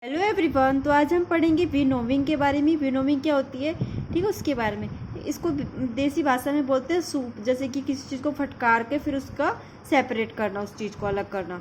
Hello everyone. तो आज हम पढ़ेंगे विनोविंग के बारे में। विनोविंग क्या होती है, ठीक है, उसके बारे में। इसको देसी भाषा में बोलते हैं सूप, जैसे कि किसी चीज़ को फटकार के फिर उसका सेपरेट करना, उस चीज़ को अलग करना।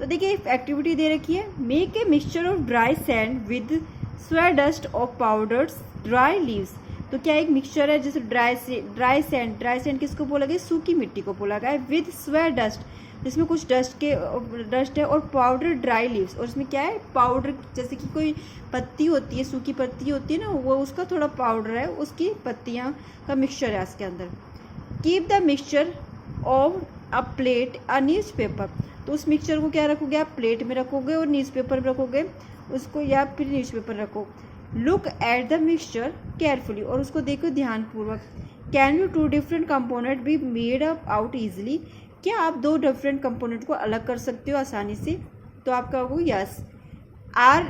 तो देखिए एक एक्टिविटी दे रखी है, make a mixture of dry sand with sawdust of powders dry leaves. तो क्या एक मिक्सचर है जैसे ड्राई सैंड किसको बोला गया, सूखी मिट्टी को बोला गया है, विद स्वेडस्ट जिसमें कुछ डस्ट है, और पाउडर ड्राई लीव्स, और इसमें क्या है, पाउडर जैसे कि कोई पत्ती होती है, सूखी पत्ती होती है ना, वो उसका थोड़ा पाउडर है, उसकी पत्तियां का मिक्सचर है इसके अंदर। Keep the mixture of a plate a news paper. तो उस मिक्सचर को क्या रखोगे आप, प्लेट में रखोगे और न्यूज पेपर में रखोगे उसको, या फिर न्यूज पेपर रखो। Look at the mixture carefully, और उसको देखो ध्यानपूर्वक। Can you two different component be made up out easily. क्या आप दो डिफरेंट कंपोनेंट को अलग कर सकते हो आसानी से। तो आपका होगा yes. Are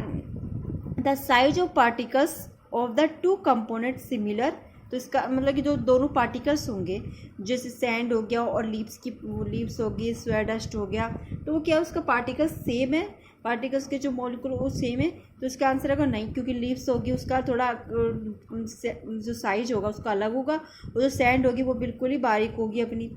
the size of particles of the two component similar. तो इसका मतलब कि जो दोनों पार्टिकल्स होंगे, जैसे सैंड हो गया और लीव्स हो गई, स्वेडस्ट हो गया, तो वो क्या उसका पार्टिकल्स सेम है, पार्टिकल्स के जो मॉलिक्यूल वो सेम है। तो इसका आंसर होगा नहीं, क्योंकि लीव्स होगी उसका थोड़ा जो साइज होगा उसका अलग होगा, और जो सैंड होगी वो बिल्कुल ही बारीक होगी अपनी।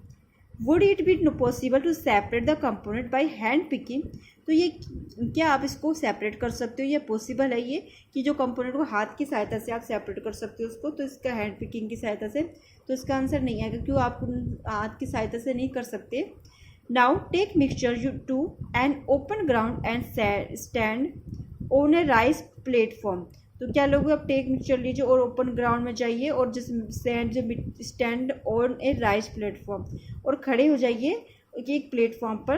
Would it be possible to separate the component by hand picking. तो ये क्या आप इसको सेपरेट कर सकते हो, ये पॉसिबल है ये कि जो कंपोनेंट को हाथ की सहायता से आप सेपरेट कर सकते हो उसको, तो इसका हैंड पिकिंग की सहायता से। तो इसका आंसर नहीं आएगा, क्यों आप हाथ की सहायता से नहीं कर सकते। Now take mixture you to an open ground and stand on a rise platform. तो क्या लोग आप टेक मिक्सचर लीजिए और ओपन ग्राउंड में जाइए, और जिस stand on a rise platform, और खड़े हो जाइए एक प्लेटफॉर्म पर।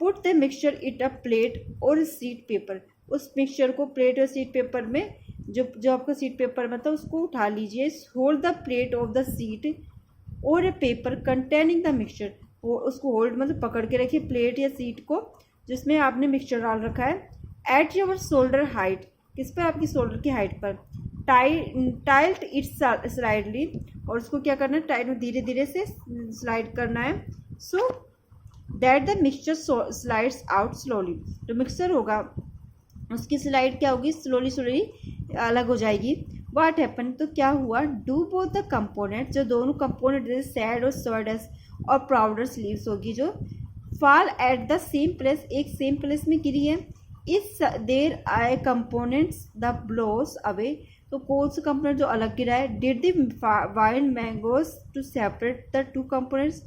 Put the mixture it a plate और सीट पेपर। उस मिक्सचर को प्लेट और सीट पेपर में, जो आपका सीट पेपर में था उसको उठा लीजिए। Hold the plate of the seat और ए पेपर कंटेनिंग द मिक्सचर। वो उसको होल्ड मतलब पकड़ के रखिए प्लेट या सीट को जिसमें आपने मिक्सचर डाल रखा है। एट योर शोल्डर हाइट, किस पर, आपकी शोल्डर की हाइट पर। टाइल्ट इट स्लाइडली, और उसको क्या करना है, टाइट धीरे धीरे से स्लाइड करना है। So that the mixture slides out slowly. जो मिक्सचर होगा उसकी स्लाइड क्या होगी, स्लोली स्लोली अलग हो जाएगी। व्हाट हैपन, तो क्या हुआ, डू बोथ द कंपोनेंट, जो दोनों कंपोनेंट जैसे सैड और स्वेडस्ट और पाउडर लीव्स होगी जो fall at the same place, एक सेम प्लेस में गिरी है। Is there I components the blows away. तो कौन सा कंपोनेंट जो अलग गिरा है। Did the wind manage to separate the two components.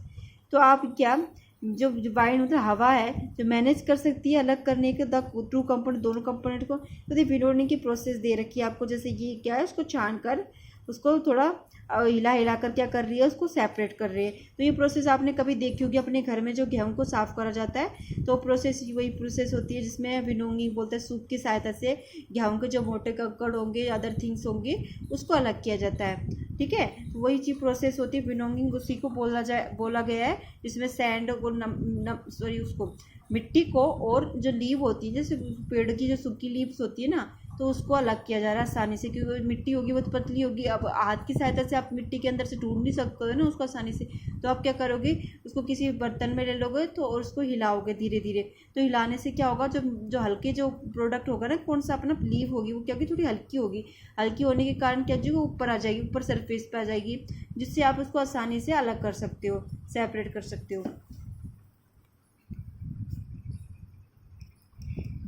तो आप क्या, जो वाइन मतलब हवा है जो मैनेज कर सकती है अलग करने के द टू कंपोनेंट, दोनों कंपोनेंट को। तो ये विनोने की प्रोसेस दे रखी है आपको, जैसे ये क्या है, उसको छान कर उसको थोड़ा हिला कर क्या कर रही है, उसको सेपरेट कर रही है। तो ये प्रोसेस आपने कभी देखी होगी अपने घर में, जो गेहूं को साफ करा जाता है, तो प्रोसेस वही प्रोसेस होती है जिसमें विनोइंग बोलते हैं। सूप की सहायता से गेहूं के जो मोटे कंकड़ होंगे, अदर थिंग्स होंगे, उसको अलग किया जाता है, ठीक है। तो वही चीज प्रोसेस होती है विनोइंग, उसी को बोला गया है, जिसमें सैंड को उसको मिट्टी को, और जो लीव होती है जैसे पेड़ की जो सूखी लीव्स होती है ना, तो उसको अलग किया जा रहा है आसानी से, क्योंकि मिट्टी होगी वो तो पतली होगी। अब हाथ की सहायता से आप मिट्टी के अंदर से ढूंढ नहीं सकते हो ना उसको आसानी से। तो आप क्या करोगे, उसको किसी बर्तन में ले लोगे तो, और उसको हिलाओगे धीरे धीरे। तो हिलाने से क्या होगा, जो हल्के जो प्रोडक्ट होगा ना, कौन सा अपना लीव होगी, वो क्या होगी, थोड़ी हल्की होगी। हल्की होने के कारण क्या जो ऊपर आ जाएगी, ऊपर सरफेस पे आ जाएगी, जिससे आप उसको आसानी से अलग कर सकते हो, सेपरेट कर सकते हो।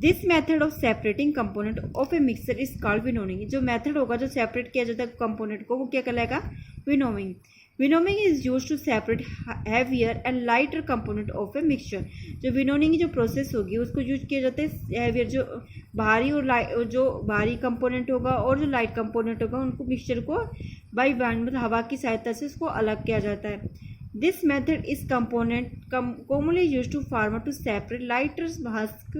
This method of separating component of A mixer is called winnowing. जो मेथड होगा जो सेपरेट किया जाता है कंपोनेंट को, वो क्या कहलाएगा, winnowing. Winnowing is use to separate heavier and lighter component of a mixture. जो विनोइंग की जो प्रोसेस होगी उसको यूज किया जाता है हैवियर, जो भारी और जो भारी कंपोनेंट होगा और जो लाइट कंपोनेंट होगा, उनको मिक्सचर को बाई वाइंड मतलब हवा की सहायता से उसको अलग किया जाता है। This method is component commonly used to farmer to separate lighter husk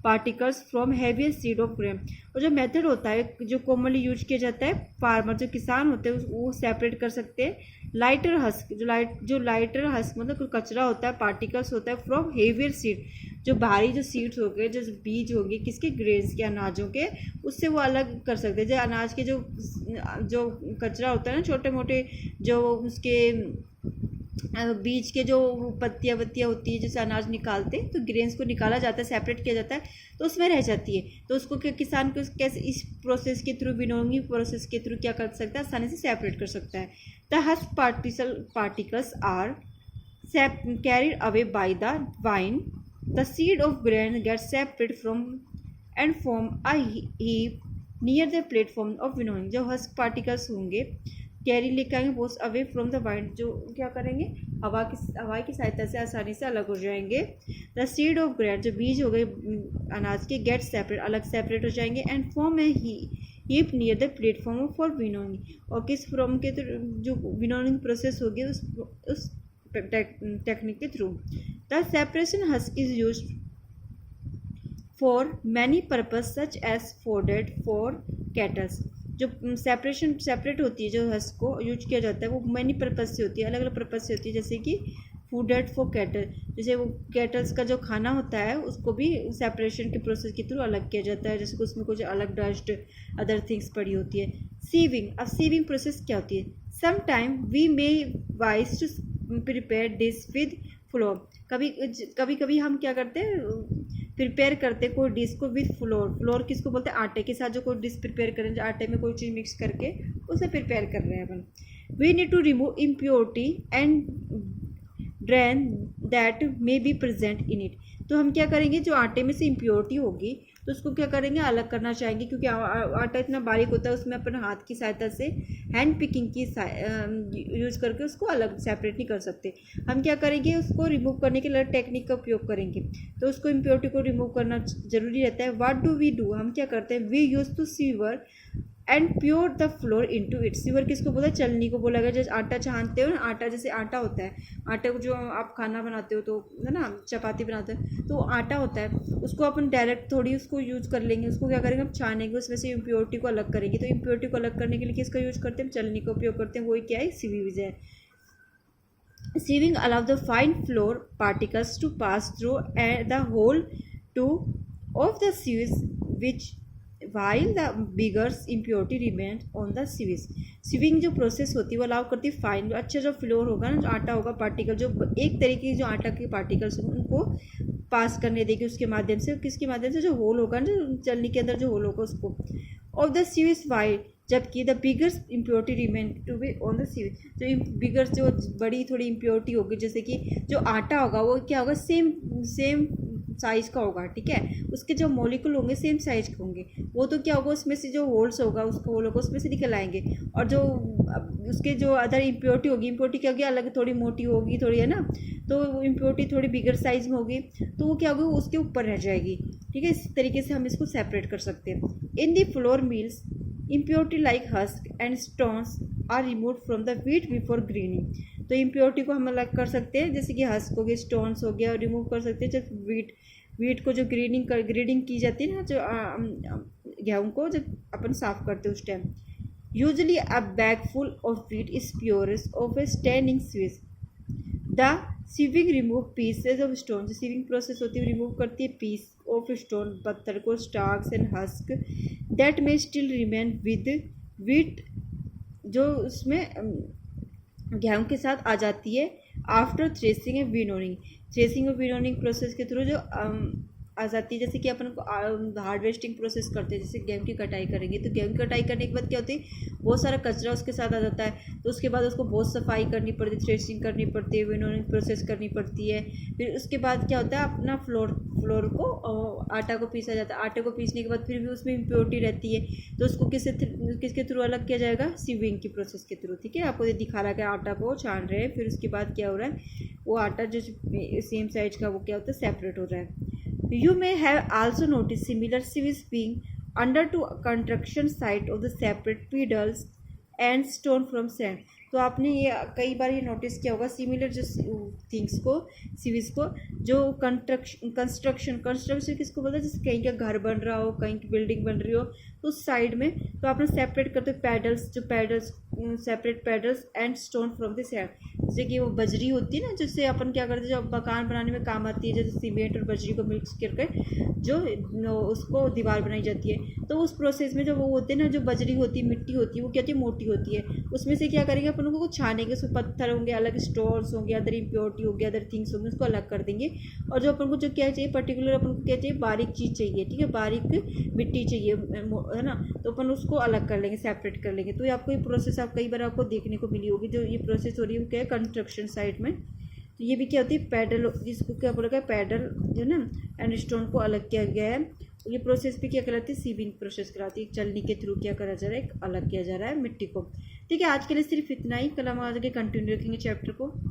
particles from heavier seed of grain। और जो मेथड होता है जो कॉमनली यूज किया जाता है, फार्मर जो किसान होते हैं वो सेपरेट कर सकते हैं लाइटर हस्क, जो लाइटर हस्क मतलब कचरा होता है, पार्टिकल्स होता है, फ्रॉम हेवियर सीड, जो भारी जो सीड्स हो गए, जो बीज होंगे किसके, ग्रेन्स के, अनाजों के, उससे वो अलग कर सकते हैं। जो अनाज के जो कचरा होता है ना, छोटे मोटे जो उसके बीज के जो पत्तियाँ वत्तियाँ होती है जैसे अनाज निकालते हैं तो ग्रेन्स को निकाला जाता है, सेपरेट किया जाता है, तो उसमें रह जाती है। तो उसको किसान को कैसे इस प्रोसेस के थ्रू, विनोइंग प्रोसेस के थ्रू क्या कर सकता है, आसानी से सेपरेट कर सकता है। The husk particles are carried away by the vine. The seed of grain gets separated from and form a heap near the platform of winnowing. जो हस्क पार्टिकल्स होंगे कैरी लेकर आएंगे वो अवे फ्रॉम द वाइन, जो क्या करेंगे हवा की सहायता से आसानी से अलग हो जाएंगे। द सीड ऑफ ग्रेन, जो बीज हो गए अनाज के, गेट सेपरेट, अलग सेपरेट हो जाएंगे, and form A heap near the platform for winnowing. और किस फॉर्म के जो विनोइंग प्रोसेस होगी उस टेक्निक के through. The separation husk is used for many purpose such as fodder for cattles. जो सेपरेट होती है, जो हस्क को यूज किया जाता है वो मैनी पर्पज से होती है, अलग अलग पर्पज से होती है, जैसे कि फूडेड फॉर कैटल, जैसे वो कैटल्स का जो खाना होता है उसको भी सेपरेशन के प्रोसेस के थ्रू अलग किया जाता है, जैसे कि उसमें कुछ अलग डस्ट अदर थिंग्स पड़ी होती है। सीविंग, अब सीविंग प्रोसेस क्या होती है, some time we may wise to prepare this with flour. कभी हम क्या करते हैं, प्रिपेयर करते कोई डिश को विद फ्लोर किसको बोलते हैं, आटे के साथ जो कोई डिश प्रिपेयर करें, जो आटे में कोई चीज़ मिक्स करके उसे प्रिपेयर कर रहे हैं अपन। We need to remove impurity and drain that may be present in it. तो हम क्या करेंगे, जो आटे में से इम्प्योरिटी होगी तो उसको क्या करेंगे, अलग करना चाहेंगे, क्योंकि आटा इतना बारीक होता है, उसमें अपन हाथ की सहायता से हैंड पिकिंग की यूज करके उसको अलग सेपरेट नहीं कर सकते। हम क्या करेंगे, उसको रिमूव करने के लिए टेक्निक का उपयोग करेंगे, तो उसको इम्प्योरिटी को रिमूव करना जरूरी रहता है। व्हाट डू वी डू, हम क्या करते हैं, we use to sieve and pure the flour into it. Sieve किसको बोला है, चलनी को बोला गया। जैसे आटा छानते हो ना, आटा जैसे आटा होता है, आटे को जो आप खाना बनाते हो तो है ना, चपाती बनाते हो तो आटा होता है, उसको अपन डायरेक्ट थोड़ी उसको यूज कर लेंगे, उसको क्या करेंगे, हम छानेंगे, उसमें से इम्प्योरिटी को अलग करेंगे। तो इम्प्योरिटी को अलग करने के लिए किसका यूज करते हैं, चलनी का उपयोग करते हैं, वही क्या है, सीविंग है। Sieving allow the fine flour particles to pass through the hole to of the sieving which while the bigger impurity remains on the sieve। Sieving जो प्रोसेस होती है वो अलाउ करती है फाइन, जो अच्छा जो फ्लोर होगा ना, जो आटा होगा, पार्टिकल जो एक तरीके की जो आटा के पार्टिकल्स होंगे उनको पास करने देगी उसके माध्यम से, किसके माध्यम से, जो होल होगा ना, जो चलनी के अंदर जो होल होगा उसको। Of the sieve is wide, जबकि the bigger impurity remain to be on the sieve. जो बिगर जो बड़ी थोड़ी इम्प्योरिटी होगी, जैसे कि जो आटा होगा वो क्या होगा, सेम साइज का होगा, ठीक है, उसके जो मॉलिक्यूल होंगे सेम साइज के होंगे, वो तो क्या होगा, उसमें से जो होल्स होगा, उसका होल होगा उसमें से निकल आएंगे। और जो उसके जो अदर इम्प्योरिटी होगी, इम्प्योरिटी क्या होगी, अलग थोड़ी मोटी होगी थोड़ी, है ना, तो वो इम्प्योरिटी थोड़ी बिगर साइज में होगी, तो वो क्या होगी, उसके ऊपर रह जाएगी, ठीक है। इस तरीके से हम इसको सेपरेट कर सकते हैं। In the flour mills impurity like husk and stones are remove from the wheat before grinding. तो इम्प्योरिटी को हम अलग कर सकते हैं, जैसे कि हस्क हो गया, स्टोन्स हो गया, और रिमूव कर सकते हैं जब व्हीट को जो ग्रेडिंग की जाती है ना, जो गेहूँ को जब अपन साफ करते हैं उस time. Usually a bag full of wheat is purest of a standing switch. The sieving remove pieces of stone, जो सीविंग प्रोसेस होती है रिमूव करती है पीस ऑफ स्टोन, पत्थर को, स्टार्क्स एंड हस्क दैट में स्टिल रिमेन विद व्हीट, जो उसमें गेहूँ के साथ आ जाती है। After threshing and winnowing, threshing और विनोइंग प्रोसेस के थ्रू जो आ जाती है, जैसे कि अपन हार्वेस्टिंग प्रोसेस करते हैं, जैसे गेहूँ की कटाई करेंगे, तो गेहूँ की कटाई करने के बाद क्या होती है, बहुत सारा कचरा उसके साथ आ जाता है, तो उसके बाद उसको बहुत सफाई करनी पड़ती है, थ्रेसिंग करनी पड़ती है, विनोइंग प्रोसेस करनी पड़ती है। फिर उसके बाद क्या होता है, अपना फ्लोर को आटा को पीसा जाता है, आटे को पीसने के बाद फिर भी उसमें इम्प्योरिटी रहती है, तो उसको किसके थ्रू अलग किया जाएगा, सीविंग की प्रोसेस के थ्रू, ठीक है। आपको दिखा रहा है कि आटा को छान रहे हैं, फिर उसके बाद क्या हो रहा है, वो आटा जो सेम साइज का वो क्या होता है, सेपरेट हो रहा है। You may have also noticed similar sieves being under to construction site of the separate pedals and stone from sand। तो आपने ये कई बार ये नोटिस किया होगा, सिमिलर जो थिंग्स को, सीवीज को, जो कंस्ट्रक्शन किसको बोलते हैं, जैसे कहीं का घर बन रहा हो, कहीं की बिल्डिंग बन रही हो, तो उस साइड में तो आपने सेपरेट करते हो paddles separate paddles and stone from the sand. जैसे कि वो बजरी होती है ना, जिससे अपन क्या करते हैं, जो मकान बनाने में काम आती है, जैसे सीमेंट और बजरी को मिक्स करके जो उसको दीवार बनाई जाती है, तो उस प्रोसेस में जो वो होते हैं ना, जो बजरी होती है, मिट्टी होती है, वो क्या होती है, मोटी होती है, उसमें से क्या करेंगे, अपन को छानेंगे, उसमें पत्थर होंगे, अलग स्टोन्स होंगे, अदर इम्प्योरिटी होगी, अदर थिंग्स होंगे, उसको अलग कर देंगे। और जो अपन को जो क्या चाहिए पर्टिकुलर, अपन को क्या चाहिए, बारीक चीज़ चाहिए, ठीक है, बारीक मिट्टी चाहिए, है ना, तो अपन उसको अलग कर लेंगे, सेपरेट कर लेंगे। तो ये आपको ये प्रोसेस आप कई बार आपको देखने को मिली होगी, जो ये प्रोसेस हो रही है वो क्या है, कंस्ट्रक्शन साइट में। तो ये भी क्या होती है, पैडल, जिसको क्या बोला गया, पैडल जो है ना, एंड स्टोन को अलग किया गया है। ये प्रोसेस भी क्या कहलाती है, सीविंग प्रोसेस कहलाती है। चलनी के थ्रू क्या करा जा रहा है, एक अलग किया जा रहा है मिट्टी को। ठीक है, आज के लिए सिर्फ इतना ही। कल हम आगे कंटिन्यू रखेंगे चैप्टर को।